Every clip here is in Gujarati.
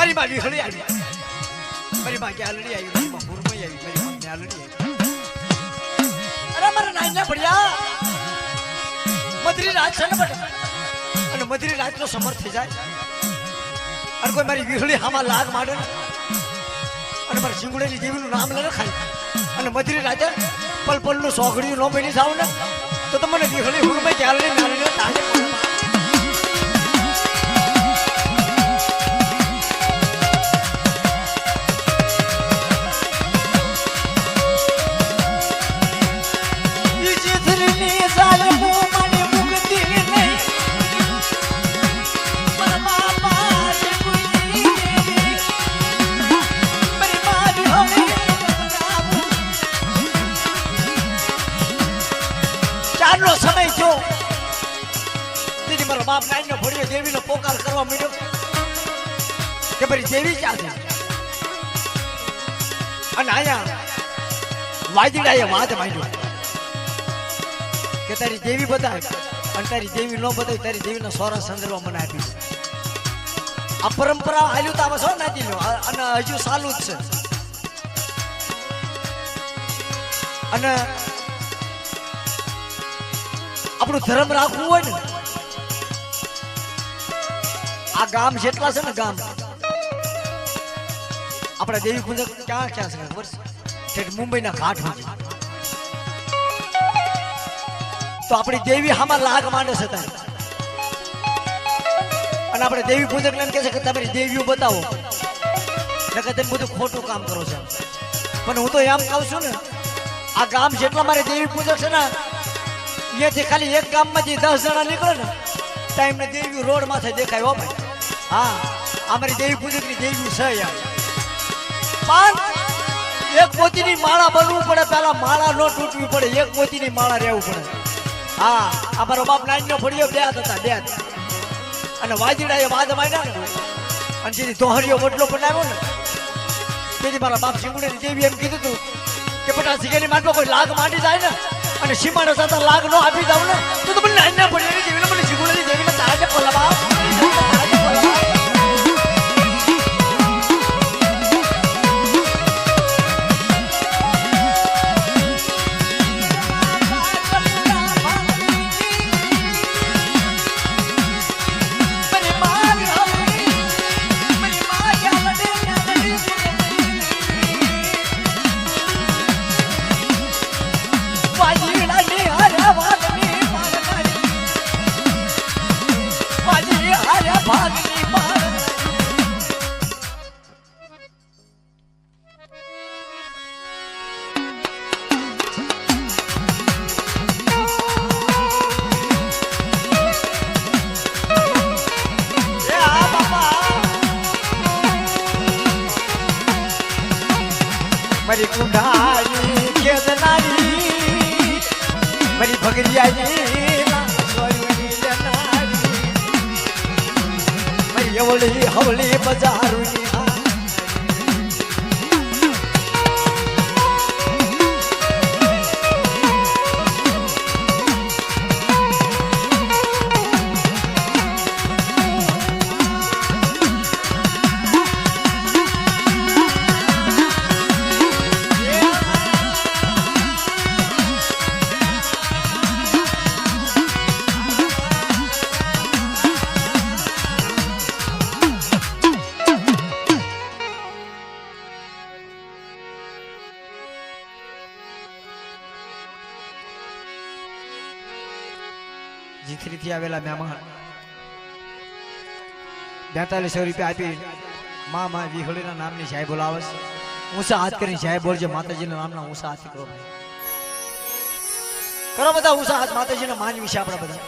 મારી માં વિહળી આવી, મારી માં ક્યાલડી આવી, મારી માં હુરમઈ આવી, મારી માં ક્યાલડી આવી. અરે મારા નાઈના ભડિયા મધરી રાત છે ને બટ અને મધરી રાત નો સમર થઈ જાય અને કોઈ મારી વિહળી હામાં લાગ માંડે અને મારી સિંગુડેની દેવીનું નામ લે ખાય અને મધરી રાતે પલપલનું સોગડિયું નો બની જાવ ને તો તમને વિહળી હુરમઈ ક્યાલડી નાલીને તાજે સમય જો દીદી મારો બાપ નાઈ નો ભોળિયો દેવીનો પોકાર કરવા માંડ્યો કે ભાઈ દેવી ક્યાં છે અને આયા વાજડાએ વાત માંડ્યો કે તારી દેવી બતાય અને તારી દેવી નો બતાય તારી દેવીનો સોરા સંદર્ભ મને આપી આ પરંપરા હાલ્યું તો આમાં છો નાતી લો અને હજુ ચાલુ જ છે અને આપણું ધર્મ રાખવું હોય ને આ ગામ જેટલા છે ને ગામ આપણા દેવી પૂજક ક્યાં ક્યાં છે ખબર છે મુંબઈના ઘાટ હોય તો આપણી દેવી હામાં લાગ માંડે છે ત્યાં અને આપણે દેવી પૂજક ને કહે છે કે તમારી દેવીઓ બતાવો નકર તમે બધું ખોટું કામ કરો છો પણ હું તો એમ કહું છું ને આ ગામ જેટલા મારે દેવી પૂજક છે ને અહીંયાથી ખાલી એક ગામમાંથી 10 જણા નીકળે ને ટાઈમ ને દેવી રોડ માથે દેખાય હો ભાઈ હા અમારી દેવી પૂજકની દેવી છે યાર પણ એક મોતીની માળા બનવું પડે પેલા માળા નો તૂટવી પડે એક મોતીની માળા રહેવું પડે હા અમારો બાપ નાનનો ફળિયો બે હતા બે અને વાજડાએ વાદ માંડ્યા ને અને જેથી દોહરીઓ વડલો બનાવ્યો ને તેથી મારા બાપ સિંગુડેની દેવી એમ કીધું હતું કે પટા સિંગેની માટલો કોઈ લાગ માંડી જાય ને અને સીમાનો સાથે લાગ નો આપી દઉં ને તો મને નાના પડી દેવીને મને સિંગુડેની દેવીને તાજે પલવા મારી કુંડાની કેદનારી મારી ભગરિયાની મારી અવળી હવળી બજારુની જીથરીથી આવેલા મહેમાન 4200 રૂપિયા આપી માં વિહળીના નામની જય બોલાવે છે ઊંચા હાથ કરીને જય બોલજો માતાજીના નામના ઊંચા હાથ કરો કરો બધા ઊંચા હાથ માતાજીના માન વિશે આપણા બધા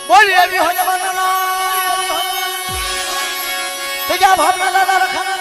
બોલીએ વિહળીના નામ તે ક્યાં ભાવના દાદા રખા